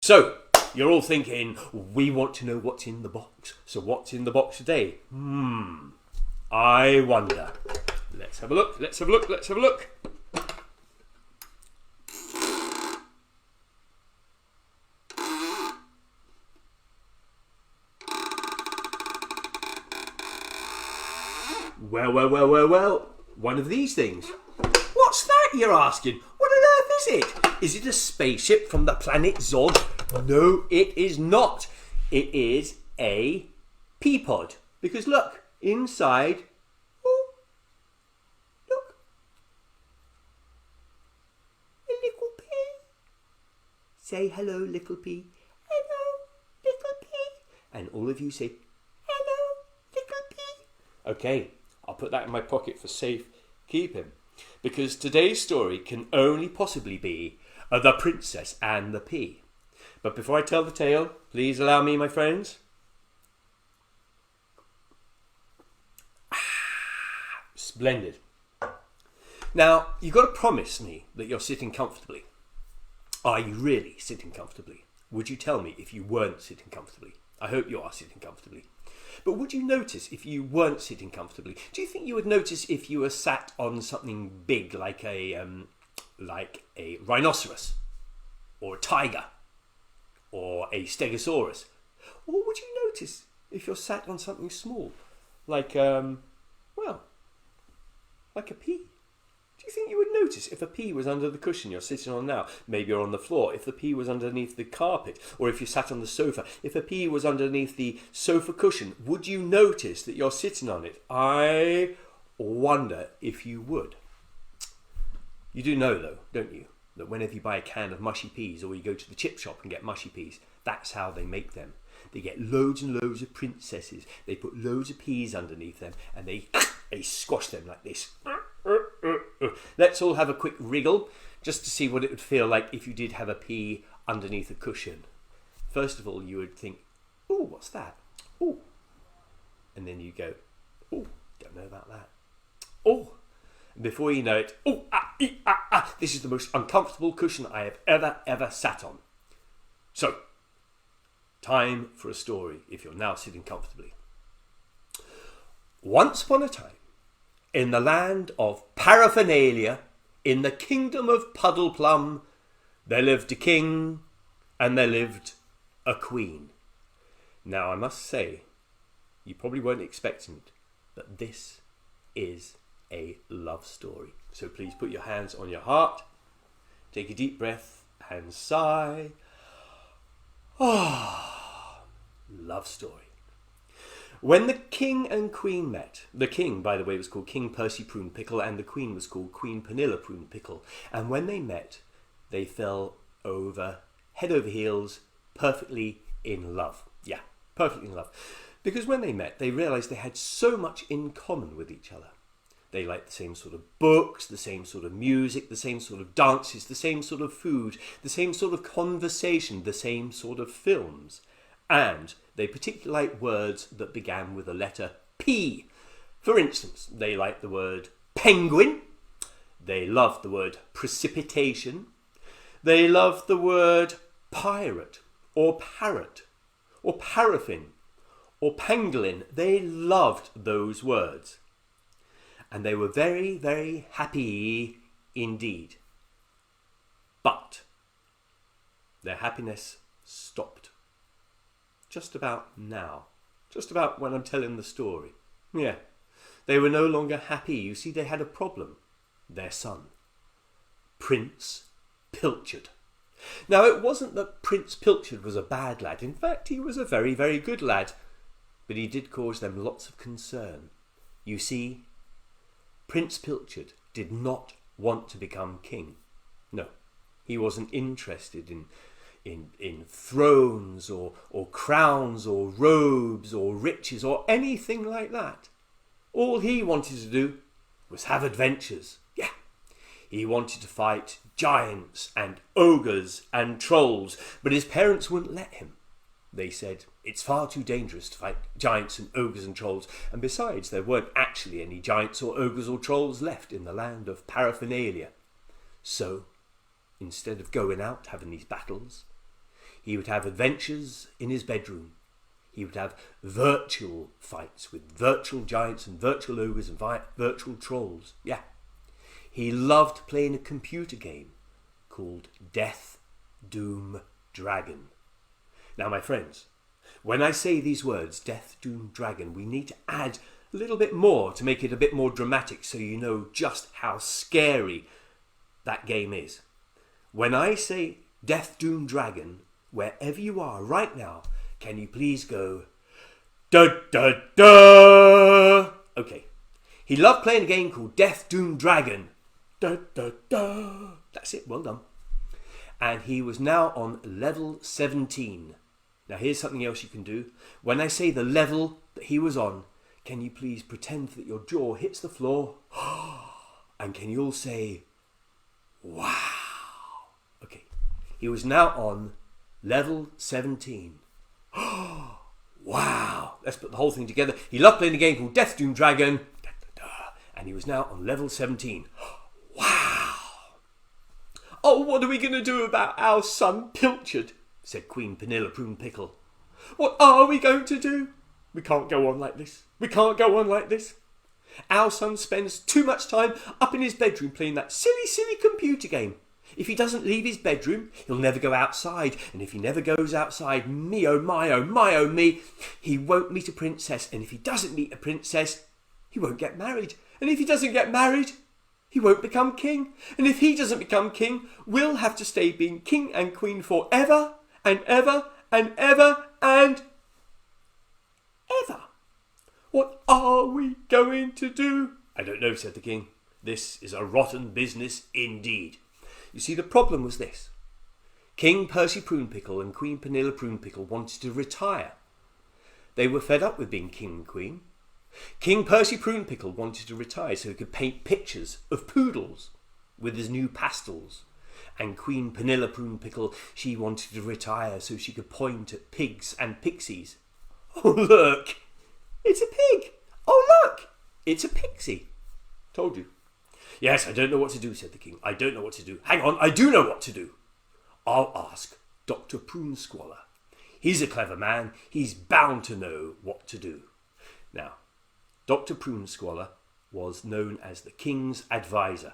So, you're all thinking, we want to know what's in the box. So what's in the box today? I wonder. Let's have a look. Well. One of these things. What's that, you're asking? What on earth is it? Is it a spaceship from the planet Zod? No, it is not. It is a pea pod. Because look, inside... Oh, look. A little pea. Say hello, little pea. Hello, little pea. And all of you say, hello, little pea. Okay, I'll put that in my pocket for safe keeping. Because today's story can only possibly be The Princess and the Pea. But before I tell the tale, please allow me, my friends. Splendid. Now, you've got to promise me that you're sitting comfortably. Are you really sitting comfortably? Would you tell me if you weren't sitting comfortably? I hope you are sitting comfortably. But would you notice if you weren't sitting comfortably? Do you think you would notice if you were sat on something big like a rhinoceros or a tiger or a stegosaurus? Or would you notice if you're sat on something small like a pea? Do you think you would notice if a pea was under the cushion you're sitting on now? Maybe you're on the floor. If the pea was underneath the carpet, or if you sat on the sofa, if a pea was underneath the sofa cushion, would you notice that you're sitting on it? I wonder if you would. You do know, though, don't you, that whenever you buy a can of mushy peas, or you go to the chip shop and get mushy peas, that's how they make them. They get loads and loads of princesses. They put loads of peas underneath them, and they squash them like this. Let's all have a quick wriggle just to see what it would feel like if you did have a pea underneath a cushion. First of all, you would think, "Ooh, what's that? Ooh," and then you go, "Ooh, don't know about that." Oh, and before you know it, "Ooh, this is the most uncomfortable cushion I have ever sat on." So, time for a story if you're now sitting comfortably. Once upon a time, in the land of Paraphernalia, in the kingdom of Puddleplum, there lived a king and there lived a queen. Now, I must say, you probably weren't expecting it, but this is a love story. So please put your hands on your heart, take a deep breath and sigh. Love story. When the king and queen met, the king, by the way, was called King Percy Prune Pickle, and the queen was called Queen Penilla Prune Pickle. And when they met, they fell over, head over heels, perfectly in love. Yeah, perfectly in love. Because when they met, they realised they had so much in common with each other. They liked the same sort of books, the same sort of music, the same sort of dances, the same sort of food, the same sort of conversation, the same sort of films. And they particularly liked words that began with the letter P. For instance, they liked the word penguin. They loved the word precipitation. They loved the word pirate or parrot or paraffin or pangolin. They loved those words. And they were very, very happy indeed. But their happiness stopped. Just about now. Just about when I'm telling the story. Yeah. They were no longer happy. You see, they had a problem. Their son, Prince Pilchard. Now, it wasn't that Prince Pilchard was a bad lad. In fact, he was a very, very good lad. But he did cause them lots of concern. You see, Prince Pilchard did not want to become king. No, he wasn't interested in thrones or crowns or robes or riches or anything like that. All he wanted to do was have adventures. Yeah, he wanted to fight giants and ogres and trolls, but his parents wouldn't let him. They said, it's far too dangerous to fight giants and ogres and trolls, and besides, there weren't actually any giants or ogres or trolls left in the land of Paraphernalia. So, instead of going out having these battles, He would have adventures in his bedroom. He would have virtual fights with virtual giants and virtual ogres and virtual trolls. Yeah. He loved playing a computer game called Death, Doom, Dragon. Now, my friends, when I say these words, Death, Doom, Dragon, we need to add a little bit more to make it a bit more dramatic so you know just how scary that game is. When I say Death, Doom, Dragon, wherever you are right now, can you please go, da da da? Okay. He loved playing a game called Death, Doom, Dragon. Da da da. That's it, well done. And he was now on level 17. Now here's something else you can do. When I say the level that he was on, can you please pretend that your jaw hits the floor? And can you all say, wow? Okay. He was now on level 17. Wow. Let's put the whole thing together. He loved playing a game called Death, Doom, Dragon. Da, da, da. And he was now on level 17. Wow. Oh, what are we going to do about our son Pilchard? Said Queen Penilla Prune Pickle. What are we going to do? We can't go on like this. We can't go on like this. Our son spends too much time up in his bedroom playing that silly computer game. If he doesn't leave his bedroom, he'll never go outside. And if he never goes outside, me oh my me, he won't meet a princess. And if he doesn't meet a princess, he won't get married. And if he doesn't get married, he won't become king. And if he doesn't become king, we'll have to stay being king and queen forever and ever and ever and ever. What are we going to do? I don't know, said the king. This is a rotten business indeed. You see, the problem was this. King Percy Prune Pickle and Queen Penilla Prune Pickle wanted to retire. They were fed up with being king and queen. King Percy Prune Pickle wanted to retire so he could paint pictures of poodles with his new pastels. And Queen Penilla Prune Pickle, she wanted to retire so she could point at pigs and pixies. Oh, look! It's a pig! Oh, look! It's a pixie. Told you. Yes, I don't know what to do, said the king. I don't know what to do. Hang on, I do know what to do. I'll ask Dr. Prune Squalor. He's a clever man. He's bound to know what to do. Now, Dr. Prune Squalor was known as the king's advisor.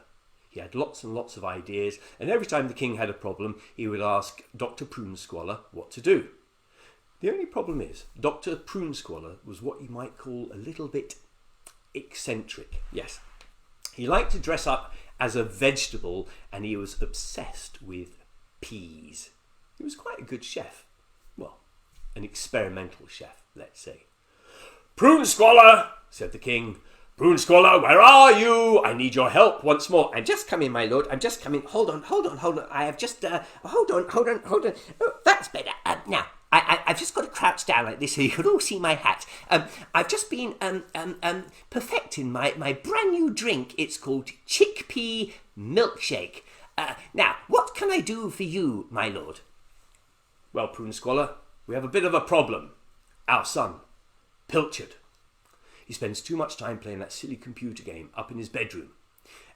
He had lots and lots of ideas, and every time the king had a problem, he would ask Dr. Prune Squalor what to do. The only problem is, Dr. Prune Squalor was what you might call a little bit eccentric. Yes. He liked to dress up as a vegetable, and he was obsessed with peas. He was quite a good chef. Well, an experimental chef, let's say. Prune Squalor, said the king. Prune Squalor, where are you? I need your help once more. I'm just coming, my lord. I'm just coming. Hold on. I have just, hold on. Oh, that's better. Now, I've just got to crouch down like this so you can all see my hat. I've just been perfecting my brand new drink. It's called chickpea milkshake. Now, what can I do for you, my lord? Well, Prune Squalor, we have a bit of a problem. Our son, Pilchard. He spends too much time playing that silly computer game up in his bedroom.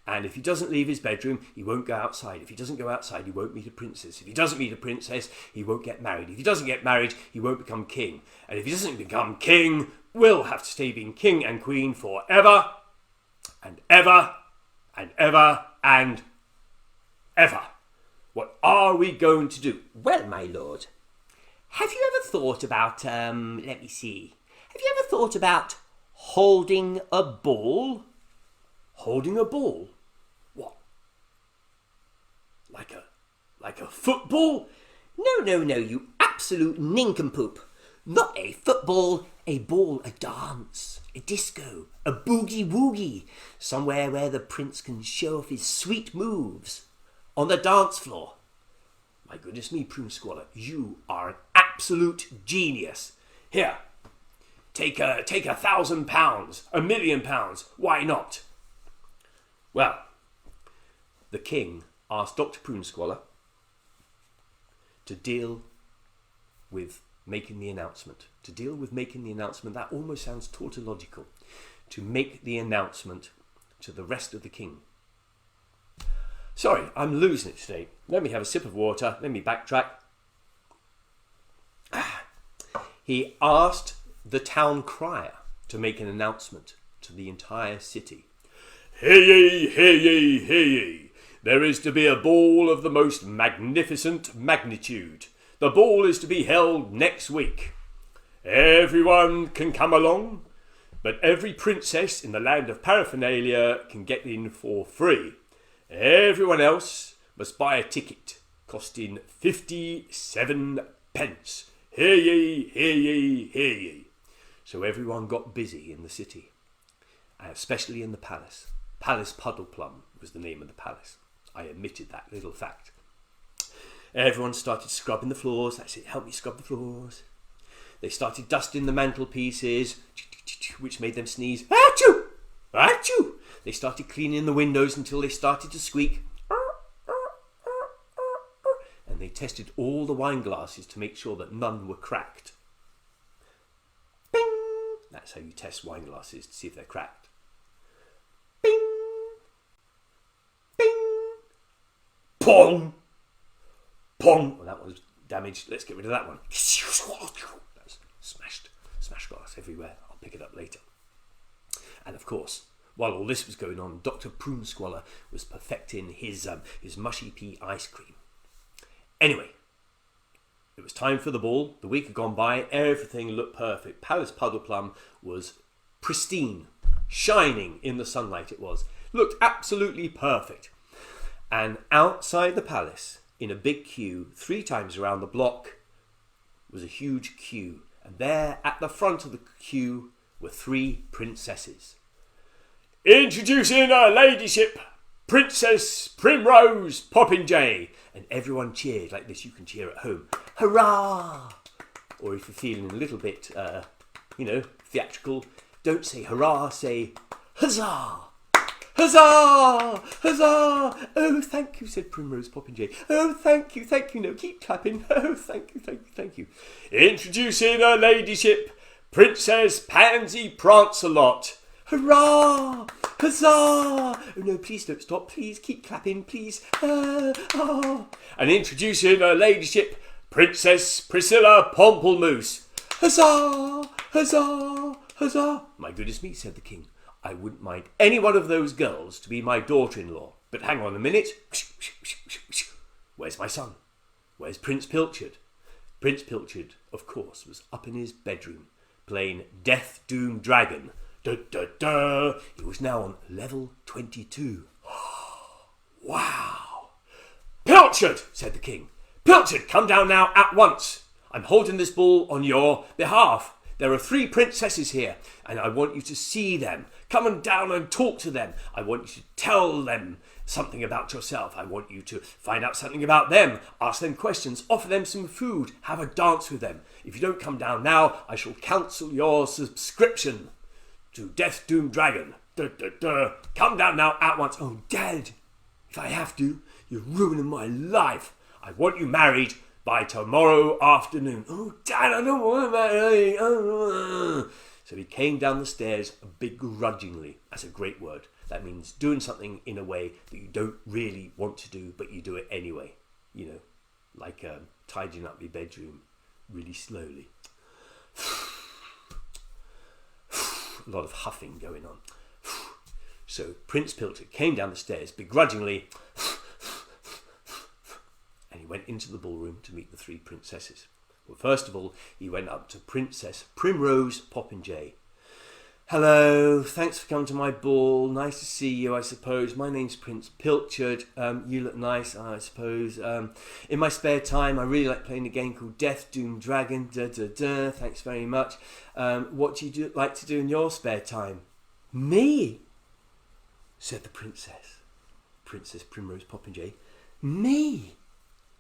And if he doesn't leave his bedroom, he won't go outside. If he doesn't go outside, he won't meet a princess. If he doesn't meet a princess, he won't get married. If he doesn't get married, he won't become king. And if he doesn't become king, we'll have to stay being king and queen forever and ever and ever and ever. What are we going to do? Well, my lord, have you ever thought about, let me see. Have you ever thought about holding a ball? Holding a ball? What? Like a football? No, you absolute nincompoop. Not a football, a ball, a dance, a disco, a boogie-woogie. Somewhere where the prince can show off his sweet moves. On the dance floor. My goodness me, Prune Squalor, you are an absolute genius. Here, take £1,000, £1,000,000. Why not? Well, the king asked Dr. Prune Squalor to deal with making the announcement. That almost sounds tautological. To make the announcement to the rest of the king. Sorry, I'm losing it today. Let me have a sip of water. Let me backtrack. he asked the town crier to make an announcement to the entire city. Hear ye, hear ye, hear ye. There is to be a ball of the most magnificent magnitude. The ball is to be held next week. Everyone can come along, but every princess in the land of paraphernalia can get in for free. Everyone else must buy a ticket, costing 57 pence. Hear ye, hear ye, hear ye. So everyone got busy in the city, especially in the palace. Palace Puddleplum was the name of the palace. I omitted that little fact. Everyone started scrubbing the floors. That's it, help me scrub the floors. They started dusting the mantelpieces, which made them sneeze. Achoo! Achoo! They started cleaning the windows until they started to squeak. And they tested all the wine glasses to make sure that none were cracked. Bing! That's how you test wine glasses to see if they're cracked. Bing! Bing! Pong! Pong! Well, that was damaged. Let's get rid of that one. That's smashed glass everywhere. I'll pick it up later. And of course, while all this was going on, Dr. Prune Squalor was perfecting his mushy pea ice cream. Anyway, it was time for the ball. The week had gone by. Everything looked perfect. Palace Puddleplum was pristine, shining in the sunlight. It was. Looked absolutely perfect. And outside the palace, in a big queue, 3 times around the block, was a huge queue. And there, at the front of the queue, were 3 princesses. Introducing her ladyship, Princess Primrose Popinjay. And everyone cheered like this. You can cheer at home. Hurrah! Or if you're feeling a little bit, theatrical, don't say hurrah, say huzzah! Huzzah! Huzzah! Oh, thank you, said Primrose Popinjay. Oh, thank you. No, keep clapping. Oh, thank you. Introducing her ladyship, Princess Pansy Prancelot. Hurrah! Huzzah! Oh, no, please don't stop. Please keep clapping, please. And introducing her ladyship, Princess Priscilla Pomplemoose. Huzzah! Huzzah! Huzzah! My goodness me, said the king. I wouldn't mind any one of those girls to be my daughter-in-law. But hang on a minute. Where's my son? Where's Prince Pilchard? Prince Pilchard, of course, was up in his bedroom playing Death Doom Dragon. He was now on level 22. Wow! Pilchard, said the king. Pilchard, come down now at once. I'm holding this ball on your behalf. There are 3 princesses here, and I want you to see them. Come on down and talk to them. I want you to tell them something about yourself. I want you to find out something about them. Ask them questions. Offer them some food. Have a dance with them. If you don't come down now, I shall cancel your subscription to Death Doom Dragon. Come down now at once. Oh, Dad, if I have to, you're ruining my life. I want you married by tomorrow afternoon. Oh, Dad, I don't want to marry. So he came down the stairs begrudgingly. That's a great word. That means doing something in a way that you don't really want to do, but you do it anyway. You know, like tidying up your bedroom really slowly. A lot of huffing going on. So Prince Pilchard came down the stairs begrudgingly, and he went into the ballroom to meet the 3 princesses. Well, first of all, he went up to Princess Primrose Popinjay. Hello, thanks for coming to my ball. Nice to see you, I suppose. My name's Prince Pilchard. You look nice, I suppose. In my spare time, I really like playing a game called Death Doom Dragon. Thanks very much. What do you like to do in your spare time? Me, said the princess. Princess Primrose Popinjay. Me?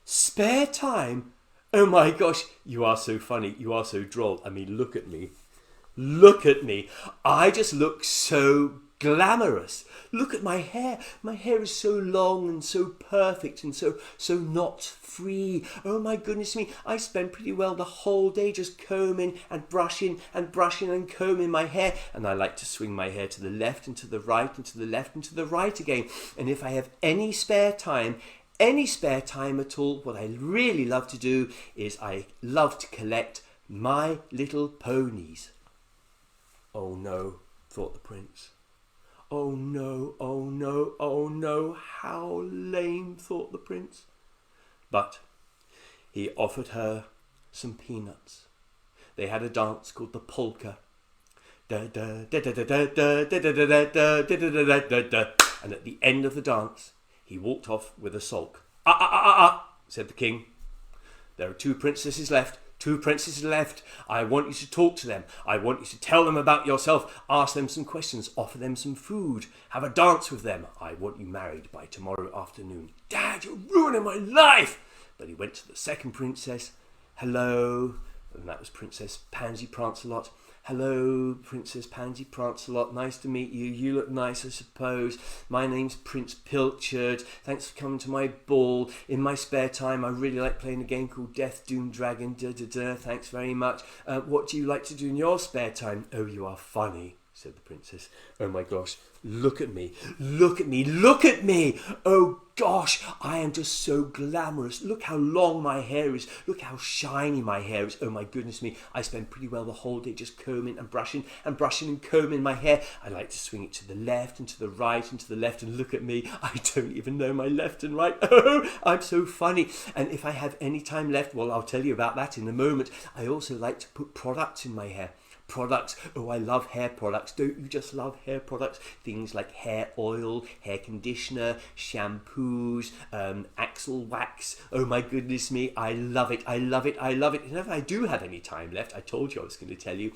Spare time? Oh my gosh, you are so funny. You are so droll. I mean, look at me. Look at me. I just look so glamorous. Look at my hair. My hair is so long and so perfect and so not free. Oh my goodness me. I spend pretty well the whole day just combing and brushing and combing my hair. And I like to swing my hair to the left and to the right and to the left and to the right again. And if I have any spare time at all, what I really love to do is I love to collect My little ponies. Oh no, thought the prince. Oh no, oh no, oh no, how lame, thought the prince. But he offered her some peanuts. They had a dance called the polka. And at the end of the dance, he walked off with a sulk. Said the king. There are 2 princesses left. 2 princesses left. I want you to talk to them. I want you to tell them about yourself. Ask them some questions. Offer them some food. Have a dance with them. I want you married by tomorrow afternoon. Dad, you're ruining my life. But he went to the second princess. Hello. And that was Princess Pansy Prancelot. Hello, Princess Pansy Prancelot. Nice to meet you. You look nice, I suppose. My name's Prince Pilchard. Thanks for coming to my ball. In my spare time, I really like playing a game called Death, Doom, Dragon. Thanks very much. What do you like to do in your spare time? Oh, you are funny, said the princess. Oh my gosh, look at me. Look at me. Look at me. Oh gosh, I am just so glamorous. Look how long my hair is. Look how shiny my hair is. Oh my goodness me. I spend pretty well the whole day just combing and brushing and combing my hair. I like to swing it to the left and to the right and to the left, and look at me. I don't even know my left and right. Oh, I'm so funny. And if I have any time left, well, I'll tell you about that in a moment. I also like to put products in my hair. Products. Oh, I love hair products. Don't you just love hair products? Things like hair oil, hair conditioner, shampoos, axle wax. Oh my goodness me, I love it. I love it. I love it. And if I do have any time left, I told you I was going to tell you,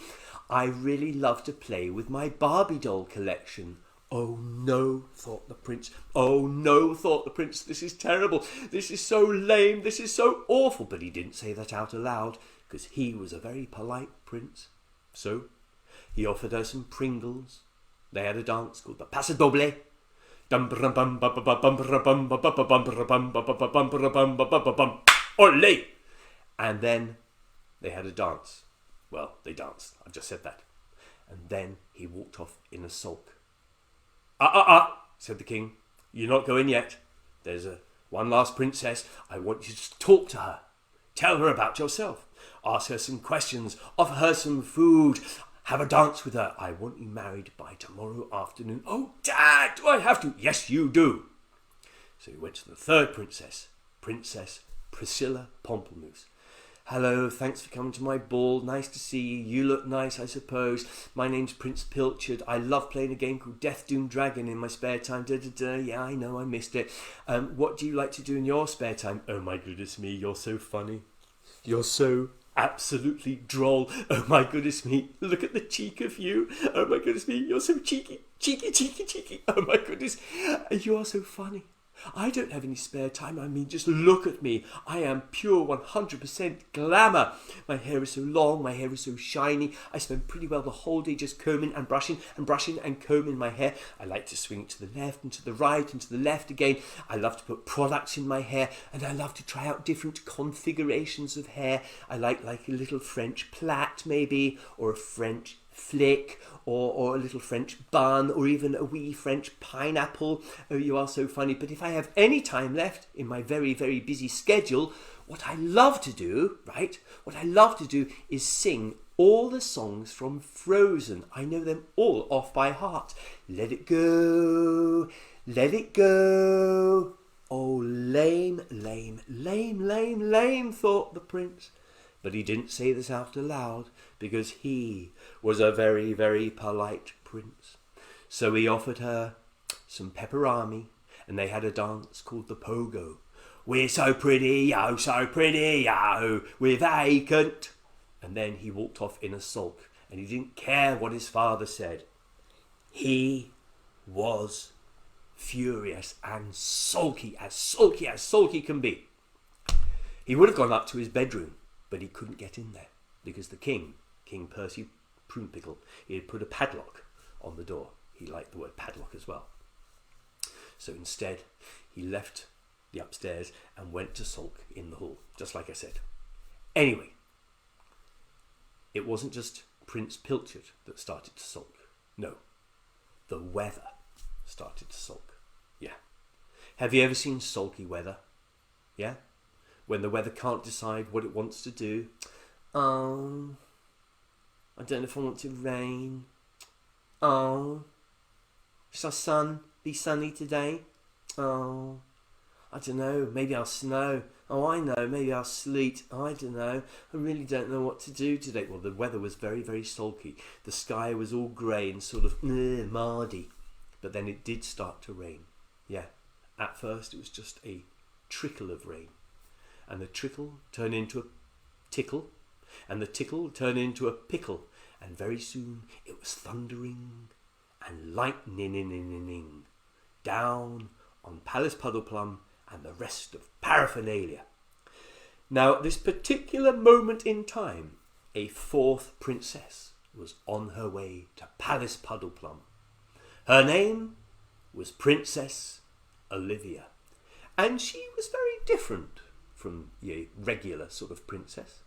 I really love to play with my Barbie doll collection. Oh no, thought the prince. Oh no, thought the prince. This is terrible. This is so lame. This is so awful. But he didn't say that out aloud, because he was a very polite prince. So he offered her some Pringles. They had a dance called the Paso Doble. Ole! And then they had a dance. Well, they danced. I've just said that. And then he walked off in a sulk. Said the king. You're not going yet. There's one last princess. I want you to talk to her. Tell her about yourself. Ask her some questions. Offer her some food. Have a dance with her. I want you married by tomorrow afternoon. Oh, Dad, do I have to? Yes, you do. So he went to the third princess, Princess Priscilla Pomplamoose. Hello, thanks for coming to my ball. Nice to see you. You look nice, I suppose. My name's Prince Pilchard. I love playing a game called Death, Doom, Dragon in my spare time. Yeah, I know, I missed it. What do you like to do in your spare time? Oh my goodness me, you're so funny. You're so absolutely droll. Oh my goodness me, look at the cheek of you. Oh my goodness me, you're so cheeky. Oh my goodness, you are so funny. I don't have any spare time. I mean, just look at me. I am pure 100% glamour. My hair is so long. My hair is so shiny. I spend pretty well the whole day just combing and brushing and combing my hair. I like to swing it to the left and to the right and to the left again. I love to put products in my hair, and I love to try out different configurations of hair. I like a little French plait maybe, or a French flick, or a little French bun, or even a wee French pineapple. Oh, you are so funny. But if I have any time left in my very, very busy schedule, what I love to do, is sing all the songs from Frozen. I know them all off by heart. Let it go, let it go. Oh, lame, lame, lame, lame, lame, thought the prince. But he didn't say this out aloud, because he was a very, very polite prince. So he offered her some pepperami, and they had a dance called the pogo. We're so pretty, yo, we're vacant. And then he walked off in a sulk, and he didn't care what his father said. He was furious and sulky as can be. He would have gone up to his bedroom, but he couldn't get in there, because the king, King Percy Prunepickle, he had put a padlock on the door. He liked the word padlock as well. So instead, he left the upstairs and went to sulk in the hall, just like I said. Anyway, it wasn't just Prince Pilchard that started to sulk. No, the weather started to sulk. Yeah. Have you ever seen sulky weather? Yeah? When the weather can't decide what it wants to do. Oh, I don't know if I want to rain. Oh, shall sun be sunny today? Oh, I don't know, maybe I'll snow. Oh, I know, maybe I'll sleet. I don't know. I really don't know what to do today. Well, the weather was very, very sulky. The sky was all grey and sort of mardy. But then it did start to rain. Yeah, at first it was just a trickle of rain. And the trickle turned into a tickle. And the tickle turned into a pickle. And very soon it was thundering and lightning down on Palace Puddleplum and the rest of paraphernalia. Now, at this particular moment in time, a fourth princess was on her way to Palace Puddleplum. Her name was Princess Olivia, and she was very different from a regular sort of princess.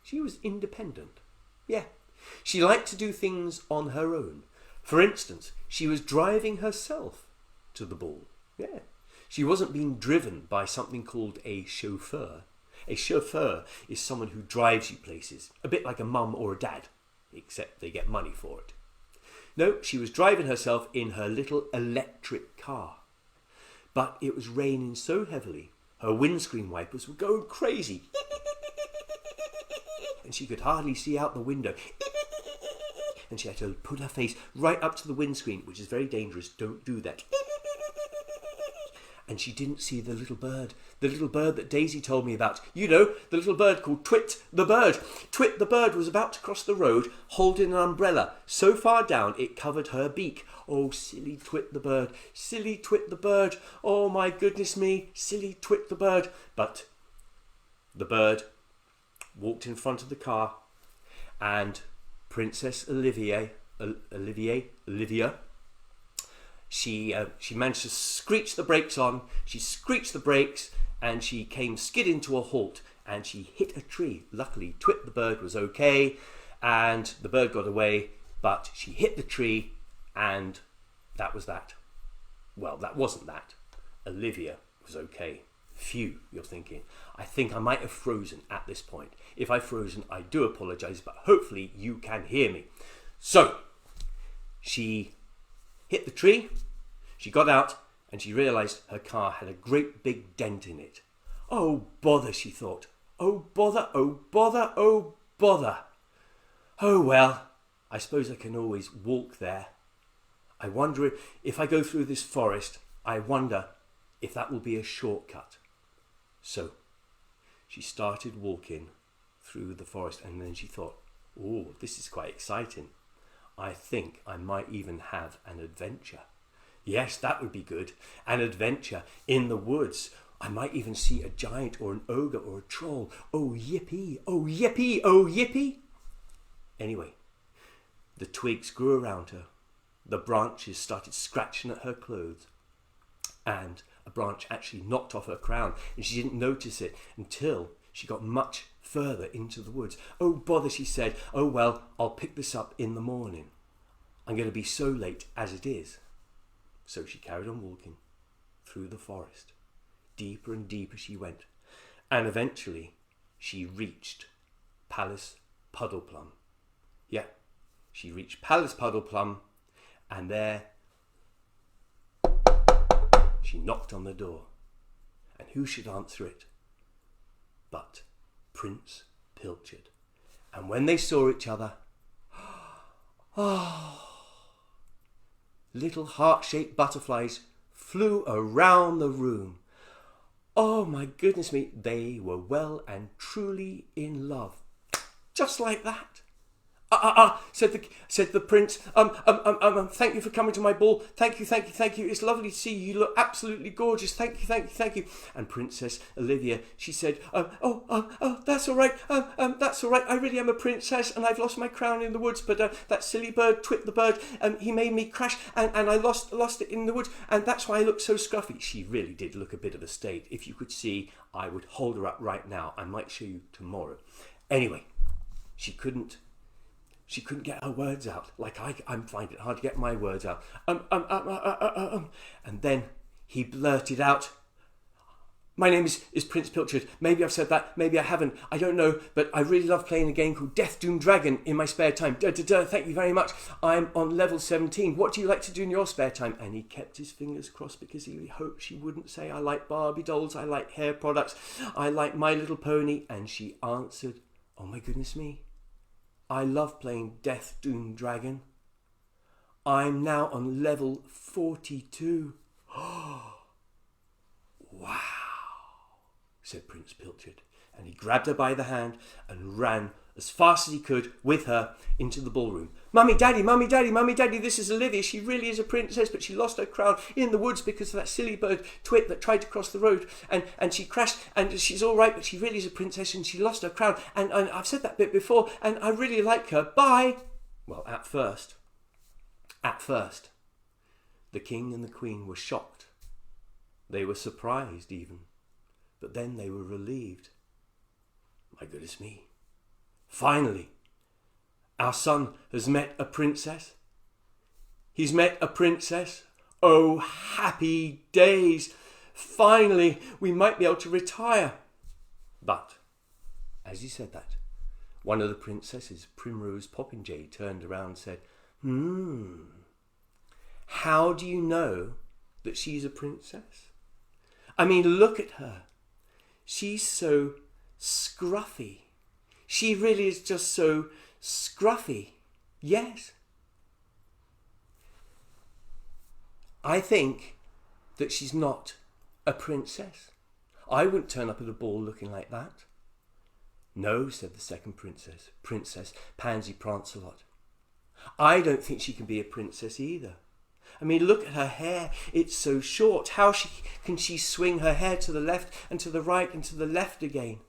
She was independent. Yeah, she liked to do things on her own. For instance, she was driving herself to the ball. Yeah, she wasn't being driven by something called a chauffeur. A chauffeur is someone who drives you places, a bit like a mum or a dad, except they get money for it. No, she was driving herself in her little electric car. But it was raining so heavily, her windscreen wipers were going crazy. And she could hardly see out the window. And she had to put her face right up to the windscreen, which is very dangerous. Don't do that. And she didn't see the little bird that Daisy told me about. You know, the little bird called Twit the bird. Twit the bird was about to cross the road, holding an umbrella so far down it covered her beak. Oh, silly Twit the bird, silly Twit the bird. Oh, my goodness me, silly Twit the bird. But the bird walked in front of the car, and Princess Olivia, she managed to screech the brakes on. She screeched the brakes, and she came skidding to a halt, and she hit a tree. Luckily, Twit the bird was okay, and the bird got away, but she hit the tree, and that was that. Well, that wasn't that. Olivia was okay. Phew, you're thinking. I think I might have frozen at this point. If I've frozen, I do apologise, but hopefully you can hear me. So, she hit the tree, she got out, and she realised her car had a great big dent in it. Oh, bother, she thought. Oh, bother, oh, bother, oh, bother. Oh, well, I suppose I can always walk there. I wonder if I go through this forest, I wonder if that will be a shortcut. So, she started walking through the forest, and then she thought, oh, this is quite exciting. I think I might even have an adventure. Yes, that would be good. An adventure in the woods. I might even see a giant or an ogre or a troll. Oh, yippee, oh, yippee, oh, yippee. Anyway, the twigs grew around her. The branches started scratching at her clothes. And a branch actually knocked off her crown, and she didn't notice it until she got much further into the woods. Oh, bother, she said. Oh, well, I'll pick this up in the morning. I'm going to be so late as it is. So she carried on walking through the forest. Deeper and deeper she went. And eventually she reached Palace Puddleplum. Yeah, she reached Palace Puddleplum, and there she knocked on the door. And who should answer it but Prince Pilchard. And when they saw each other, little heart-shaped butterflies flew around the room. Oh my goodness me, they were well and truly in love. Just like that. Said the prince. Thank you for coming to my ball. Thank you. It's lovely to see you. You look absolutely gorgeous. Thank you. And Princess Olivia, she said, that's all right. That's all right. I really am a princess, and I've lost my crown in the woods. But that silly bird, Twit the bird, he made me crash, and I lost it in the woods, and that's why I look so scruffy. She really did look a bit of a state. If you could see, I would hold her up right now. I might show you tomorrow. Anyway, she couldn't get her words out. Like I'm finding it hard to get my words out. And then he blurted out, My name is Prince Pilchard. Maybe I've said that, maybe I haven't. I don't know, but I really love playing a game called Death Doom Dragon in my spare time. Thank you very much. I'm on level 17. What do you like to do in your spare time? And he kept his fingers crossed because he hoped she wouldn't say, I like Barbie dolls, I like hair products, I like My Little Pony. And she answered, oh my goodness me, I love playing Death Doom Dragon. I'm now on level 42. Wow, said Prince Pilchard, and he grabbed her by the hand and ran as fast as he could with her into the ballroom. Mummy, Daddy, Mummy, Daddy, Mummy, Daddy, this is Olivia. She really is a princess, but she lost her crown in the woods because of that silly bird Twit that tried to cross the road, and she crashed, and she's all right, but she really is a princess, and she lost her crown, and I've said that bit before, and I really like her. Bye. Well, at first, the king and the queen were shocked. They were surprised even, but then they were relieved. My goodness me. Finally, our son has met a princess. He's met a princess. Oh, happy days. Finally, we might be able to retire. But, as he said that, one of the princesses, Primrose Popinjay, turned around and said, how do you know that she's a princess? I mean, look at her. She's so scruffy. She really is just so scruffy. Yes. I think that she's not a princess. I wouldn't turn up at a ball looking like that. No, said the second princess, Princess Pansy Prancelot. I don't think she can be a princess either. I mean, look at her hair. It's so short. How can she swing her hair to the left and to the right and to the left again?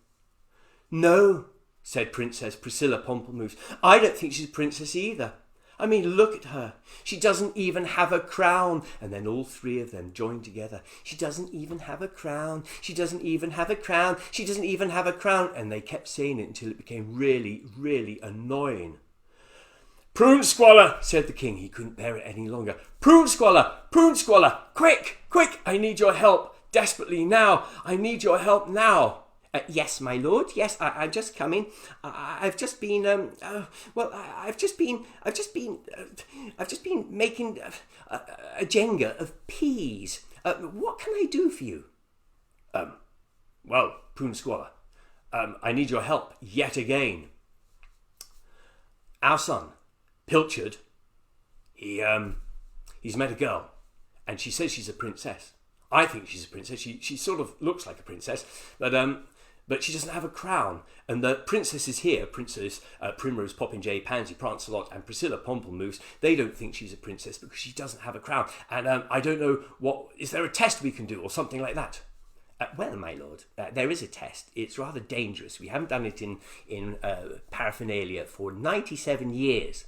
No, said Princess Priscilla Pomplamoose. I don't think she's a princess either. I mean, look at her. She doesn't even have a crown. And then all three of them joined together. She doesn't even have a crown. She doesn't even have a crown. She doesn't even have a crown. And they kept saying it until it became really, really annoying. Prune Squalor, said the king. He couldn't bear it any longer. Prune Squalor, quick, quick, I need your help desperately now. I need your help now. Yes, my lord. Yes, I'm just coming. I've just been I've just been making a Jenga of peas. What can I do for you? Well, Prune Squalor, I need your help yet again. Our son, Pilchard, he's met a girl, and she says she's a princess. I think she's a princess. She sort of looks like a princess, but she doesn't have a crown. And the princesses here, Princess Primrose Popinjay, Pansy Prancelot, and Priscilla Pomplamoose, they don't think she's a princess because she doesn't have a crown. And I don't know is there a test we can do or something like that? Well, my lord, there is a test. It's rather dangerous. We haven't done it in paraphernalia for 97 years.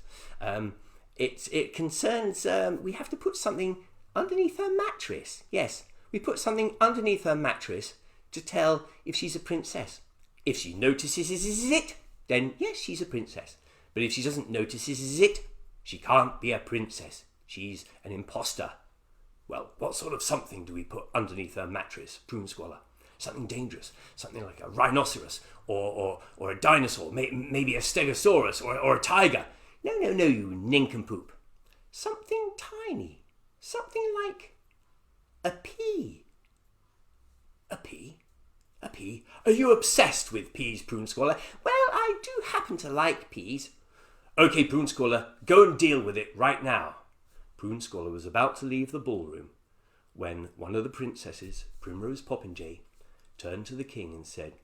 It concerns, we have to put something underneath her mattress. Yes, we put something underneath her mattress to tell if she's a princess. If she notices it, then yes, she's a princess. But if she doesn't notice it, she can't be a princess. She's an imposter. Well, what sort of something do we put underneath her mattress, Prune Squalor? Something dangerous, something like a rhinoceros or a dinosaur, maybe a stegosaurus or a tiger. No, you nincompoop. Something tiny, something like a pea. A pea? A pea? Are you obsessed with peas, Prune Squalor? Well, I do happen to like peas. Okay, Prune Squalor, go and deal with it right now. Prune Squalor was about to leave the ballroom when one of the princesses, Primrose Popinjay, turned to the king and said,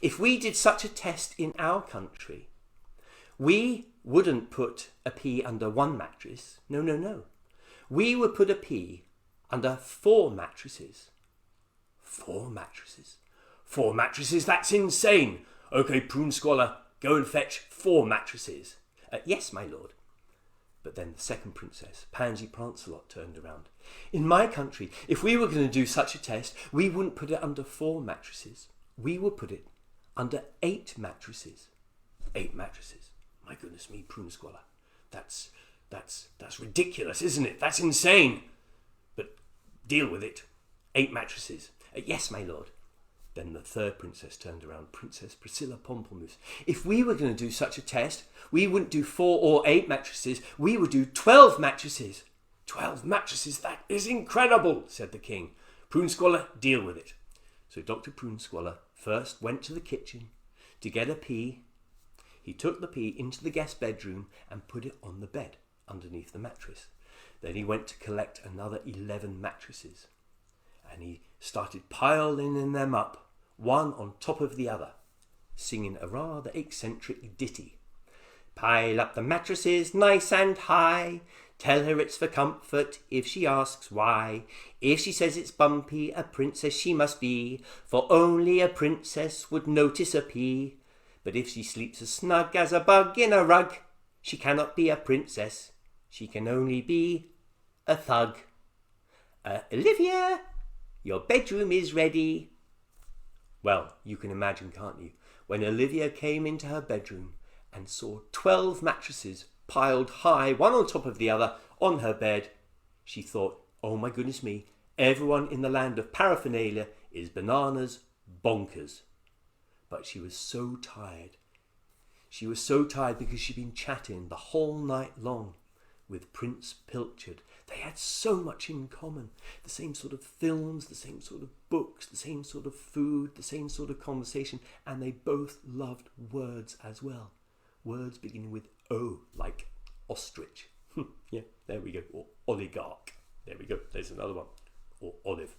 if we did such a test in our country, we wouldn't put a pea under one mattress. No. We would put a pea under 4 mattresses. 4 mattresses? 4 mattresses? That's insane. Okay, Prune Squalor, go and fetch 4 mattresses. Yes, my lord. But then the second princess, Pansy Prancelot, turned around. In my country, if we were going to do such a test, we wouldn't put it under 4 mattresses. We would put it under 8 mattresses. 8 mattresses. My goodness me, Prune Squalor. That's ridiculous, isn't it? That's insane. But deal with it. 8 mattresses. Yes, my lord. Then the third princess turned around, Princess Priscilla Pomplamoose. If we were going to do such a test, we wouldn't do 4 or 8 mattresses, we would do 12 mattresses. 12 mattresses, that is incredible, said the king. Prune Squaller, deal with it. So Dr. Prune Squaller first went to the kitchen to get a pea. He took the pea into the guest bedroom and put it on the bed underneath the mattress. Then he went to collect another 11 mattresses. And he started piling them up, one on top of the other, singing a rather eccentric ditty. Pile up the mattresses nice and high. Tell her it's for comfort if she asks why. If she says it's bumpy, a princess she must be, for only a princess would notice a pea. But if she sleeps as snug as a bug in a rug, she cannot be a princess, she can only be a thug. Olivia, your bedroom is ready. Well, you can imagine, can't you, when Olivia came into her bedroom and saw 12 mattresses piled high, one on top of the other, on her bed, she thought, oh my goodness me, everyone in the land of paraphernalia is bananas bonkers. But she was so tired. She was so tired because she'd been chatting the whole night long with Prince Pilchard. They had so much in common. The same sort of films, the same sort of books, the same sort of food, the same sort of conversation. And they both loved words as well. Words beginning with O, like ostrich. Yeah, there we go. Or oligarch. There we go. There's another one. Or olive.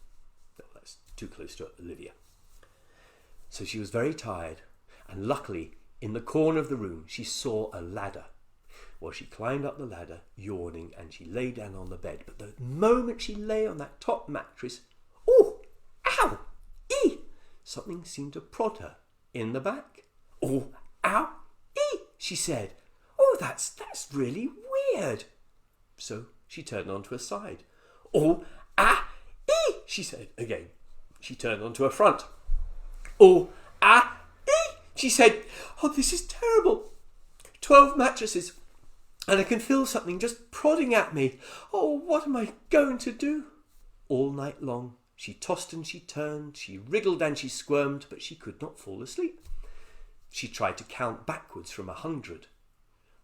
No, that's too close to Olivia. So she was very tired. And luckily, in the corner of the room, she saw a ladder. Well, she climbed up the ladder, yawning, and she lay down on the bed. But the moment she lay on that top mattress, oh, ow, ee, something seemed to prod her in the back. Oh, ow, ee, she said. Oh, that's really weird. So she turned onto her side. Oh, ah, ee, she said again. She turned onto her front. Oh, ah, ee, she said. Oh, this is terrible. 12 mattresses. And I can feel something just prodding at me. Oh, what am I going to do? All night long, she tossed and she turned, she wriggled and she squirmed, but she could not fall asleep. She tried to count backwards from 100.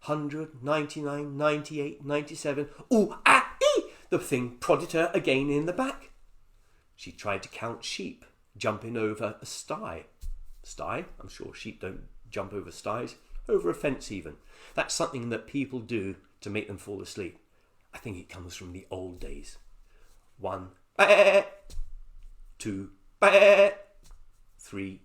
100, 99, 98, 97. Oh, ah, ee! The thing prodded her again in the back. She tried to count sheep, jumping over a sty. Sty? I'm sure sheep don't jump over sties. Over a fence even. That's something that people do to make them fall asleep. I think it comes from the old days. 1, 2, 3,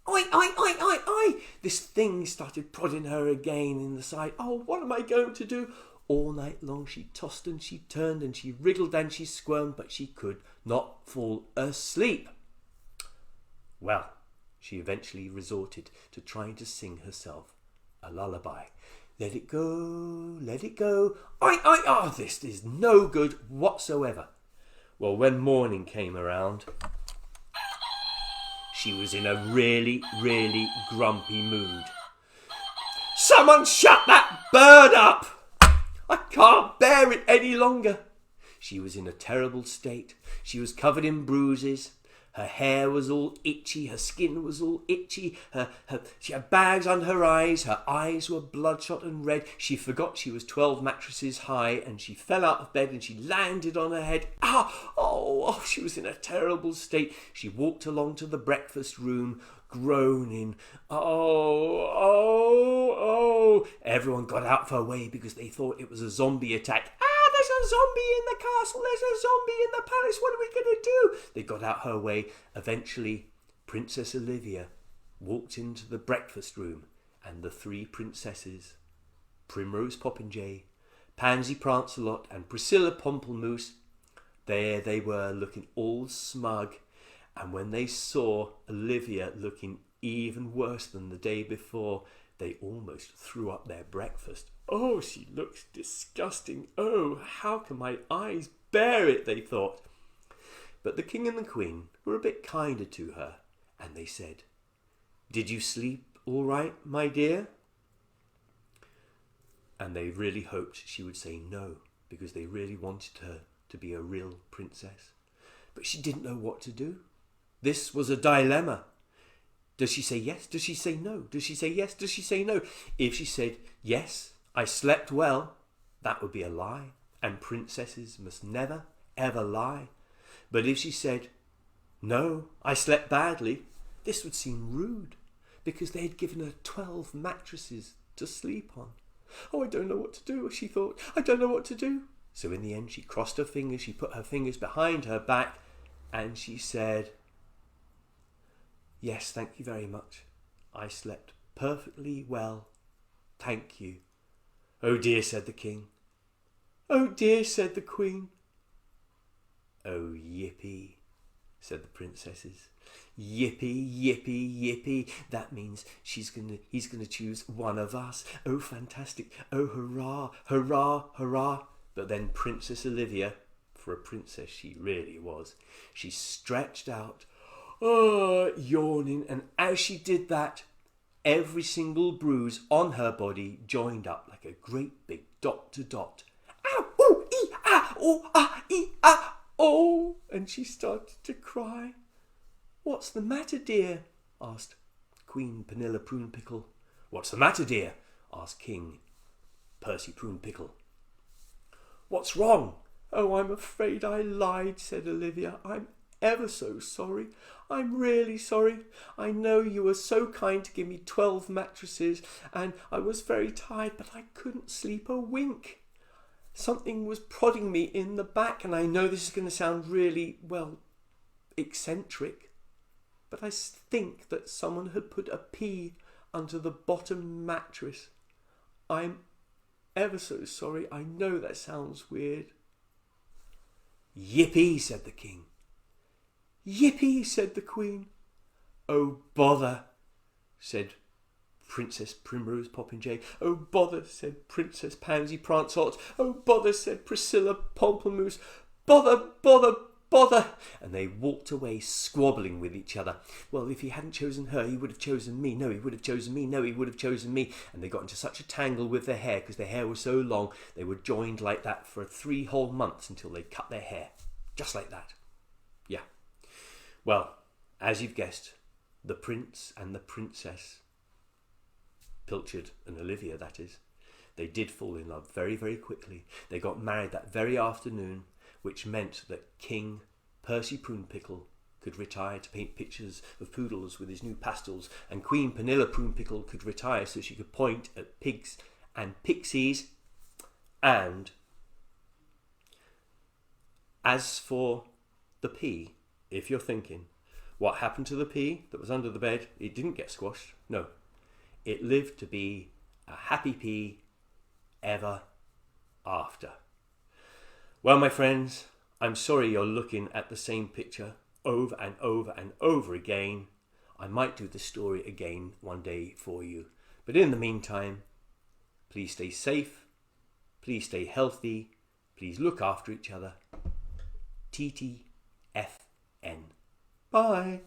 oi, oi, oi, oi, oi. This thing started prodding her again in the side. Oh, what am I going to do? All night long she tossed and she turned and she wriggled and she squirmed, but she could not fall asleep. Well, she eventually resorted to trying to sing herself a lullaby. Let it go, let it go. Oi, oi, oh, this is no good whatsoever. Well, when morning came around, she was in a really, really grumpy mood. Someone shut that bird up! I can't bear it any longer. She was in a terrible state. She was covered in bruises. Her hair was all itchy, her skin was all itchy, she had bags under her eyes were bloodshot and red. She forgot she was 12 mattresses high and she fell out of bed and she landed on her head. Oh, she was in a terrible state. She walked along to the breakfast room, groaning. Oh. Everyone got out of her way because they thought it was a zombie attack. There's a zombie in the castle, there's a zombie in the palace, what are we going to do? They got out her way. Eventually, Princess Olivia walked into the breakfast room and the 3 princesses, Primrose Popinjay, Pansy Prancelot and Priscilla Pomplamoose, there they were looking all smug. And when they saw Olivia looking even worse than the day before, they almost threw up their breakfast. Oh, she looks disgusting. Oh, how can my eyes bear it, they thought. But the king and the queen were a bit kinder to her, and they said, Did you sleep all right, my dear? And they really hoped she would say no, because they really wanted her to be a real princess. But she didn't know what to do. This was a dilemma. Does she say yes? Does she say no? Does she say yes? Does she say no? If she said, yes, I slept well, that would be a lie, and princesses must never, ever lie. But if she said, no, I slept badly, this would seem rude, because they had given her 12 mattresses to sleep on. Oh, I don't know what to do, she thought. I don't know what to do. So in the end, she crossed her fingers, she put her fingers behind her back, and she said, yes, thank you very much. I slept perfectly well, thank you. Oh dear, said the king. Oh dear, said the queen. Oh yippee, said the princesses. Yippee, yippee, yippee. That means he's gonna choose one of us. Oh fantastic. Oh hurrah, hurrah, hurrah. But then Princess Olivia, for a princess she really was, she stretched out, yawning, and as she did that, every single bruise on her body joined up like a great big dot to dot. Ow, ooh, ee, ah, oh, ah, ee, ah, oh, and she started to cry. What's the matter, dear? Asked Queen Penilla Prune Pickle. What's the matter, dear? Asked King Percy Prune Pickle. What's wrong? Oh, I'm afraid I lied, said Olivia. I'm ever so sorry. I'm really sorry. I know you were so kind to give me 12 mattresses, and I was very tired, but I couldn't sleep a wink. Something was prodding me in the back, and I know this is going to sound really, eccentric, but I think that someone had put a pea under the bottom mattress. I'm ever so sorry. I know that sounds weird. Yippee, said the king. Yippee, said the queen. Oh, bother, said Princess Primrose Popinjay. Oh, bother, said Princess Pansy Pranceot. Oh, bother, said Priscilla Pomplamoose. Bother, bother, bother. And they walked away squabbling with each other. Well, if he hadn't chosen her, he would have chosen me. No, he would have chosen me. No, he would have chosen me. And they got into such a tangle with their hair, because their hair was so long, they were joined like that for 3 whole months until they cut their hair. Just like that. Yeah. Well, as you've guessed, the prince and the princess, Pilchard and Olivia, that is, they did fall in love very, very quickly. They got married that very afternoon, which meant that King Percy Prune Pickle could retire to paint pictures of poodles with his new pastels, and Queen Penilla Prune Pickle could retire so she could point at pigs and pixies. And as for the pea, if you're thinking, what happened to the pea that was under the bed? It didn't get squashed. No. It lived to be a happy pea ever after. Well, my friends, I'm sorry you're looking at the same picture over and over and over again. I might do the story again one day for you. But in the meantime, please stay safe. Please stay healthy. Please look after each other. TTFN. Bye.